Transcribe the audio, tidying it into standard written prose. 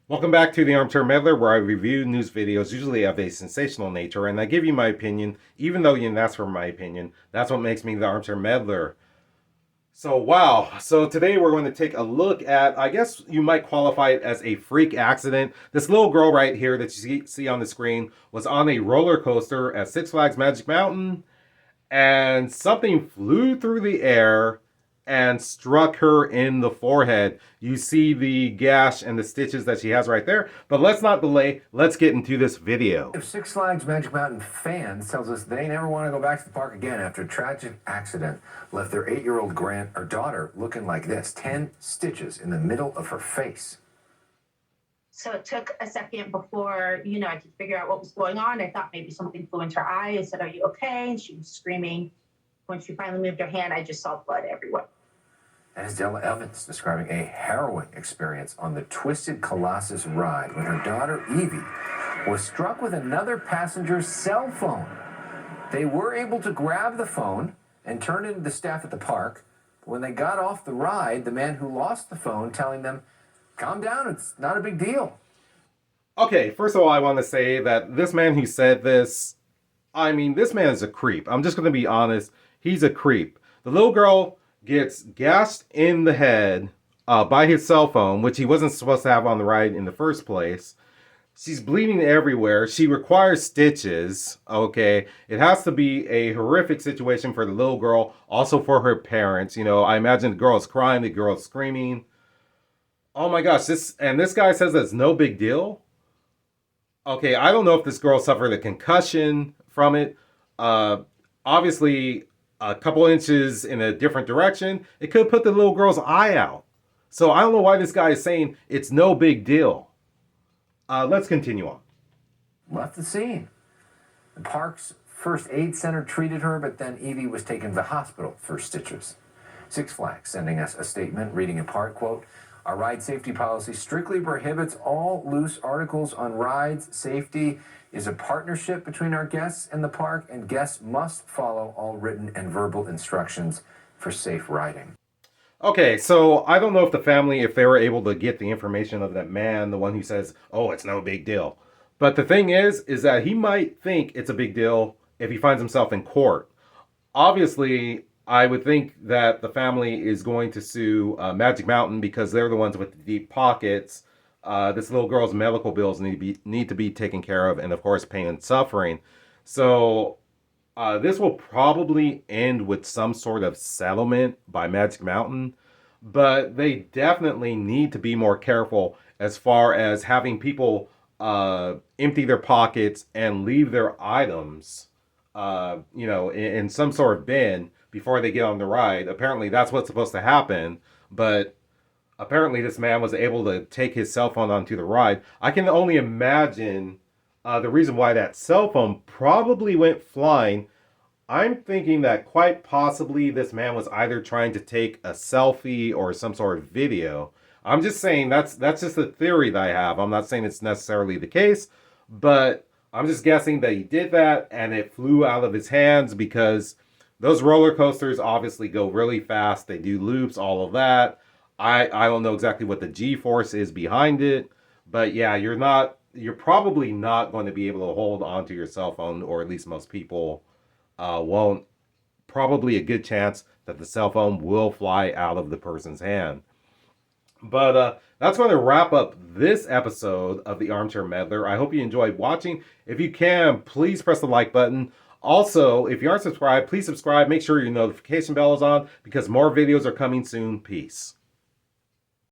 Welcome back to the Armchair Meddler, where I review news videos, usually of a sensational nature, and I give you my opinion, even though you didn't ask for my opinion. That's what makes me the Armchair Meddler. So, wow. So, today we're going to take a look at, I guess you might qualify it as a freak accident. This little girl right here that you see on the screen was on a roller coaster at Six Flags Magic Mountain, and something flew through the air and struck her in the forehead. You see the gash and the stitches that she has right there. But let's not delay. Let's get into this video. If Six Flags Magic Mountain fans tells us they never want to go back to the park again after a tragic accident left their 8-year-old daughter looking like this, 10 stitches in the middle of her face. So it took a second before, I could figure out what was going on. I thought maybe something flew into her eye. I said, "Are you okay?" And she was screaming. When she finally moved her hand, I just saw blood everywhere. That is Della Evans describing a harrowing experience on the Twisted Colossus ride when her daughter, Evie, was struck with another passenger's cell phone. They were able to grab the phone and turn it to the staff at the park. But when they got off the ride, the man who lost the phone telling them, "Calm down, it's not a big deal." Okay, first of all, I want to say that this man who said this, this man is a creep. I'm just going to be honest. He's a creep. The little girl gets gashed in the head by his cell phone, which he wasn't supposed to have on the ride in the first place. She's bleeding everywhere. She requires stitches. Okay. It has to be a horrific situation for the little girl, also for her parents. I imagine the girl is crying, the girl is screaming. Oh my gosh, this guy says it's no big deal. Okay, I don't know if this girl suffered a concussion from it. Obviously, a couple inches in a different direction, it could put the little girl's eye out. So I don't know why this guy is saying it's no big deal. Let's continue on. Left the scene. The park's first aid center treated her, but then Evie was taken to the hospital for stitches. Six Flags sending us a statement reading in part, quote, "Our ride safety policy strictly prohibits all loose articles on rides. Safety is a partnership between our guests and the park, and guests must follow all written and verbal instructions for safe riding." Okay, so I don't know if the family, if they were able to get the information of that man, the one who says, "Oh, it's no big deal." But the thing is that he might think it's a big deal if he finds himself in court. Obviously, I would think that the family is going to sue Magic Mountain because they're the ones with the deep pockets. This little girl's medical bills need to be taken care of, and of course, pain and suffering. So this will probably end with some sort of settlement by Magic Mountain, but they definitely need to be more careful as far as having people empty their pockets and leave their items, in some sort of bin before they get on the ride. Apparently, that's what's supposed to happen, but apparently, this man was able to take his cell phone onto the ride. I can only imagine the reason why that cell phone probably went flying. I'm thinking that quite possibly this man was either trying to take a selfie or some sort of video. I'm just saying that's just a theory that I have. I'm not saying it's necessarily the case, but I'm just guessing that he did that and it flew out of his hands because those roller coasters obviously go really fast. They do loops, all of that. I don't know exactly what the G force is behind it, but yeah, you're probably not going to be able to hold onto your cell phone, or at least most people won't. Probably a good chance that the cell phone will fly out of the person's hand. But that's going to wrap up this episode of the Armchair Meddler. I hope you enjoyed watching. If you can, please press the like button. Also, if you aren't subscribed, please subscribe. Make sure your notification bell is on because more videos are coming soon. Peace.